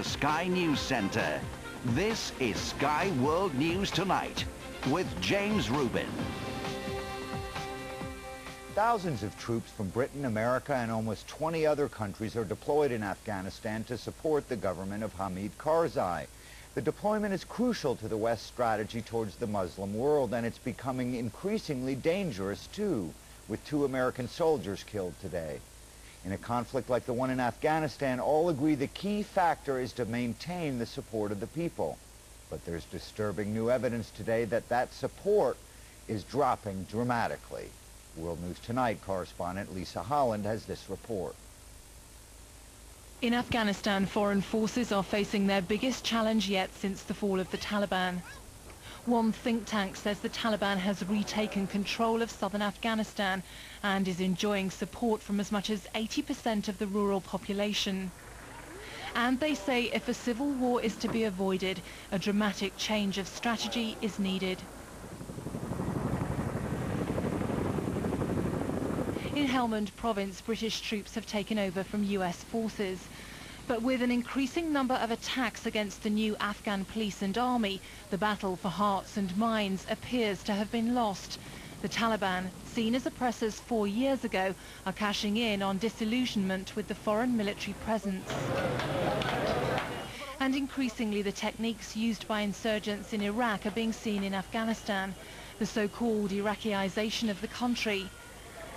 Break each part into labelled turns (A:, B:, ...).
A: the Sky News Centre. This is Sky World News Tonight with James Rubin.
B: Thousands of troops from Britain, America, and almost 20 other countries are deployed in Afghanistan to support the government of Hamid Karzai. The deployment is crucial to the West's strategy towards the Muslim world, and it's becoming increasingly dangerous too, with 2 American soldiers killed today. In a conflict like the one in Afghanistan, all agree the key factor is to maintain the support of the people. But there's disturbing new evidence today that that support is dropping dramatically. World News Tonight correspondent Lisa Holland has this report.
C: In Afghanistan, foreign forces are facing their biggest challenge yet since the fall of the Taliban. One think tank says the Taliban has retaken control of southern Afghanistan and is enjoying support from as much as 80% of the rural population. And they say if a civil war is to be avoided, a dramatic change of strategy is needed. In Helmand province, British troops have taken over from US forces. But with an increasing number of attacks against the new Afghan police and army, the battle for hearts and minds appears to have been lost. The Taliban, seen as oppressors 4 years ago, are cashing in on disillusionment with the foreign military presence. And increasingly the techniques used by insurgents in Iraq are being seen in Afghanistan, the so-called Iraqiization of the country.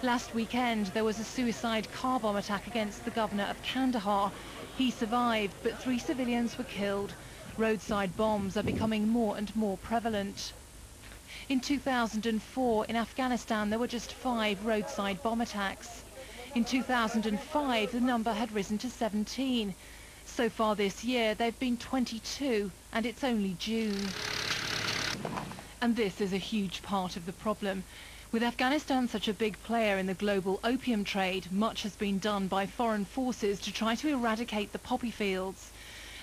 C: Last weekend there was a suicide car bomb attack against the governor of Kandahar. He survived, but 3 civilians were killed. Roadside bombs are becoming more and more prevalent. In 2004, in Afghanistan, there were just 5 roadside bomb attacks. In 2005, the number had risen to 17. So far this year, there have been 22, and it's only June. And this is a huge part of the problem. With Afghanistan such a big player in the global opium trade, much has been done by foreign forces to try to eradicate the poppy fields.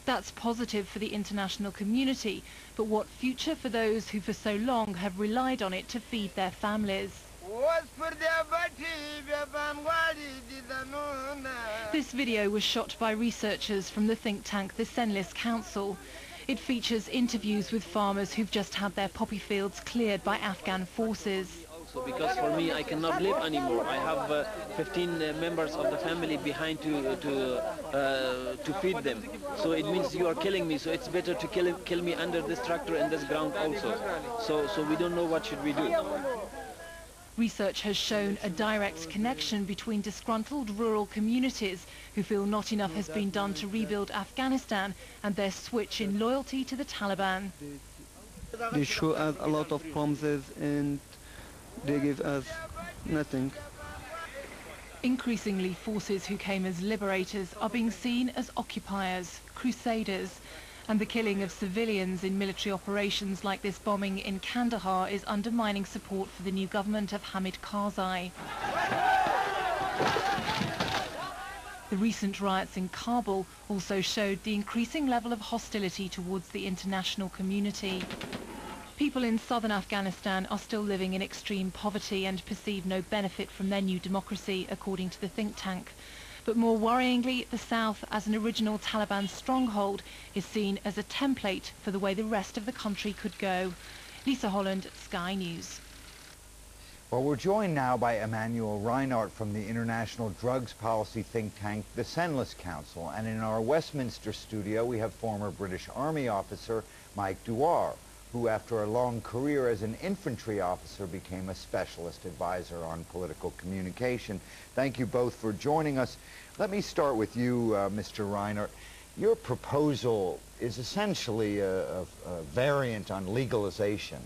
C: That's positive for the international community, but what future for those who for so long have relied on it to feed their families? This video was shot by researchers from the think tank the Senlis Council. It features interviews with farmers who've just had their poppy fields cleared by Afghan forces.
D: So because for me I cannot live anymore. I have 15 members of the family behind to feed them. So it means you are killing me. So it's better to kill me under this tractor and this ground also. So we don't know what should we do.
C: Research has shown a direct connection between disgruntled rural communities who feel not enough has been done to rebuild Afghanistan and their switch in loyalty to the Taliban.
E: They show us a lot of promises and they give us nothing.
C: Increasingly, forces who came as liberators are being seen as occupiers, crusaders, and the killing of civilians in military operations like this bombing in Kandahar is undermining support for the new government of Hamid Karzai. The recent riots in Kabul also showed the increasing level of hostility towards the international community. People in southern Afghanistan are still living in extreme poverty and perceive no benefit from their new democracy, according to the think tank. But more worryingly, the south, as an original Taliban stronghold, is seen as a template for the way the rest of the country could go. Lisa Holland, Sky News.
B: Well, we're joined now by Emmanuel Reinert from the international drugs policy think tank, the Senlis Council. And in our Westminster studio, we have former British Army officer Mike Dewar, who after a long career as an infantry officer became a specialist advisor on political communication. Thank you both for joining us. Let me start with you, Mr. Reinert. Your proposal is essentially a variant on legalization,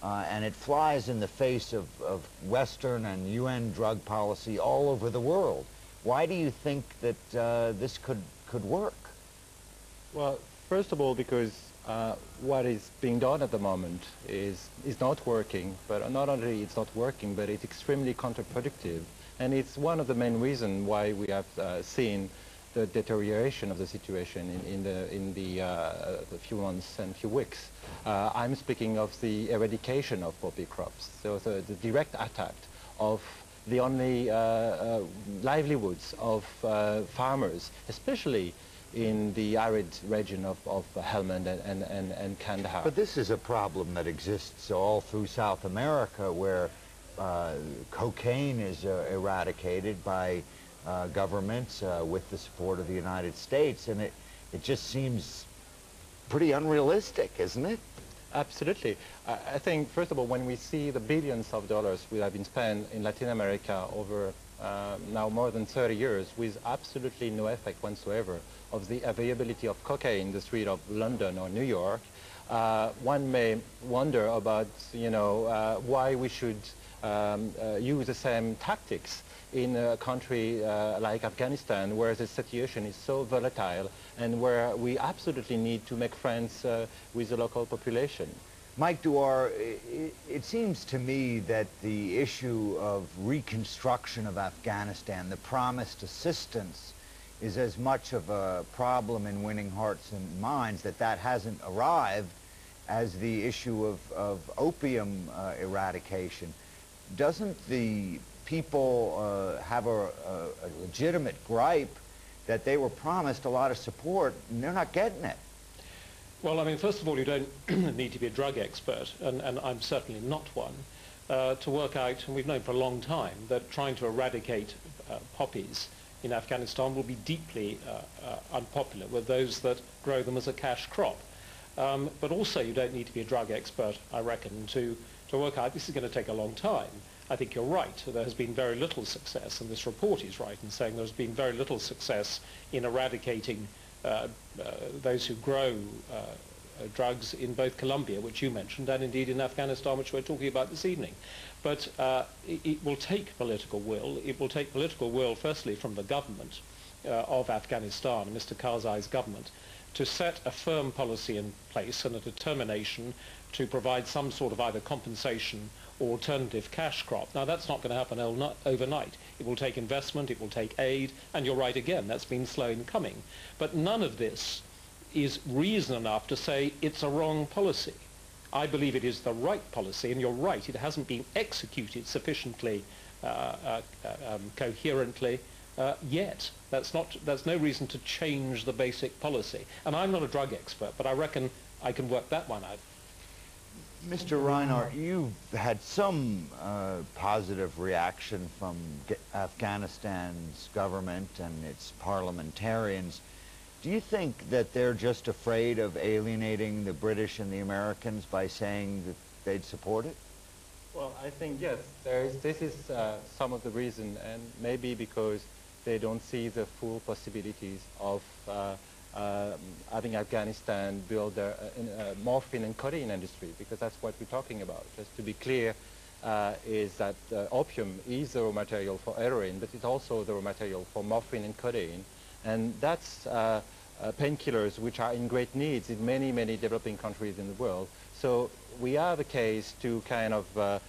B: and it flies in the face of Western and UN drug policy all over the world. Why do you think that this could work?
F: Well, first of all, because what is being done at the moment is not working, but not only it's not working, but it's extremely counterproductive. And it's one of the main reasons why we have seen the deterioration of the situation in the few months and few weeks. I'm speaking of the eradication of poppy crops, so the direct attack of the only livelihoods of farmers, especially in the arid region of Helmand and Kandahar.
B: But this is a problem that exists all through South America, where cocaine is eradicated by governments with the support of the United States, and it just seems pretty unrealistic, isn't it?
F: Absolutely. I think, first of all, when we see the billions of dollars we have been spent in Latin America over now more than 30 years with absolutely no effect whatsoever of the availability of cocaine in the street of London or New York, one may wonder about, why we should use the same tactics in a country like Afghanistan, where the situation is so volatile and where we absolutely need to make friends with the local population.
B: Mike Duar, it seems to me that the issue of reconstruction of Afghanistan, the promised assistance, is as much of a problem in winning hearts and minds that hasn't arrived as the issue of opium eradication. Doesn't the people have a legitimate gripe that they were promised a lot of support and they're not getting it?
G: Well, I mean, first of all, you don't need to be a drug expert, and I'm certainly not one, to work out, and we've known for a long time, that trying to eradicate poppies in Afghanistan will be deeply unpopular with those that grow them as a cash crop. But also you don't need to be a drug expert, I reckon, to work out this is going to take a long time. I think you're right. There has been very little success, and this report is right in saying there's been very little success in eradicating those who grow drugs in both Colombia, which you mentioned, and indeed in Afghanistan, which we're talking about this evening. But it will take political will. It will take political will, firstly, from the government of Afghanistan, Mr. Karzai's government, to set a firm policy in place and a determination to provide some sort of either compensation or alternative cash crop. Now, that's not going to happen overnight. It will take investment, it will take aid, and you're right again, that's been slow in coming. But none of this is reason enough to say it's a wrong policy. I believe it is the right policy, and you're right, it hasn't been executed sufficiently coherently yet. That's no reason to change the basic policy. And I'm not a drug expert, but I reckon I can work that one out.
B: Mr. Reinert, you've had some positive reaction from Afghanistan's government and its parliamentarians. Do you think that they're just afraid of alienating the British and the Americans by saying that they'd support it?
F: Well, I think, yes, this is some of the reason, and maybe because they don't see the full possibilities of having Afghanistan build a morphine and codeine industry, because that's what we're talking about. Just to be clear, is that opium is the raw material for heroin, but it's also the raw material for morphine and codeine. And that's painkillers which are in great needs in many, many developing countries in the world. So we have a case to kind of,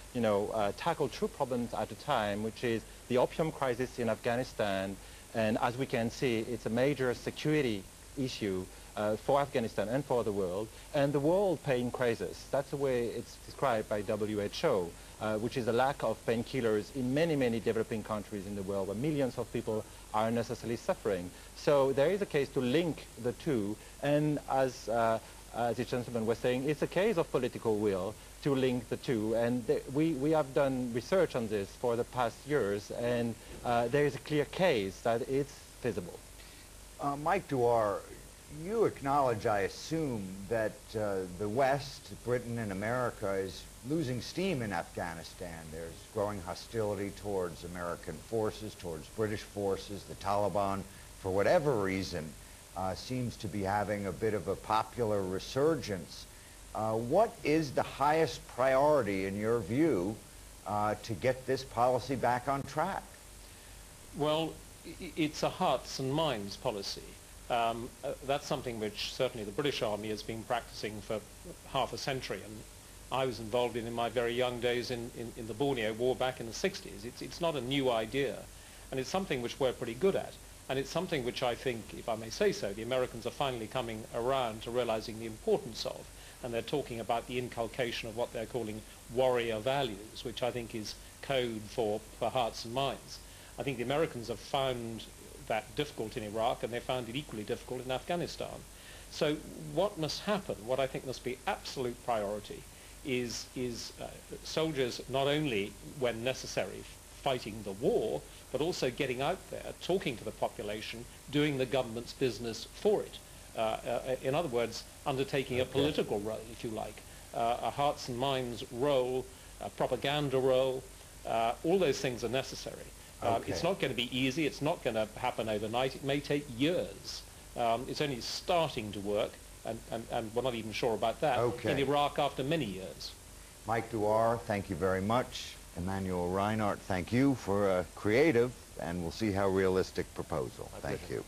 F: tackle two problems at a time, which is the opium crisis in Afghanistan. And as we can see, it's a major security issue for Afghanistan and for the world. And the world pain crisis, that's the way it's described by WHO, which is a lack of painkillers in many, many developing countries in the world, where millions of people are necessarily suffering. So there is a case to link the two, and as the gentleman was saying, it's a case of political will to link the two, and we have done research on this for the past years, and there is a clear case that it's feasible.
B: Mike Duar, you acknowledge, I assume, that the West, Britain and America, is losing steam in Afghanistan. There's growing hostility towards American forces, towards British forces. The Taliban, for whatever reason, seems to be having a bit of a popular resurgence. What is the highest priority, in your view, to get this policy back on track?
G: Well, it's a hearts and minds policy. That's something which certainly the British Army has been practicing for half a century, and I was involved in my very young days in the Borneo War back in the 60s. It's not a new idea, and it's something which we're pretty good at, and it's something which I think, if I may say so, the Americans are finally coming around to realizing the importance of, and they're talking about the inculcation of what they're calling warrior values, which I think is code for hearts and minds. I think the Americans have found that difficult in Iraq, and they found it equally difficult in Afghanistan. So what must happen, what I think must be absolute priority, is soldiers not only, when necessary, fighting the war, but also getting out there, talking to the population, doing the government's business for it. In other words, undertaking a political role, if you like, a hearts and minds role, a propaganda role. All those things are necessary. It's not going to be easy. It's not going to happen overnight. It may take years. It's only starting to work, and we're not even sure about that, in Iraq after many years.
B: Mike Dewar, thank you very much. Emmanuel Reinert, thank you for a creative and we'll see how realistic proposal. Thank you.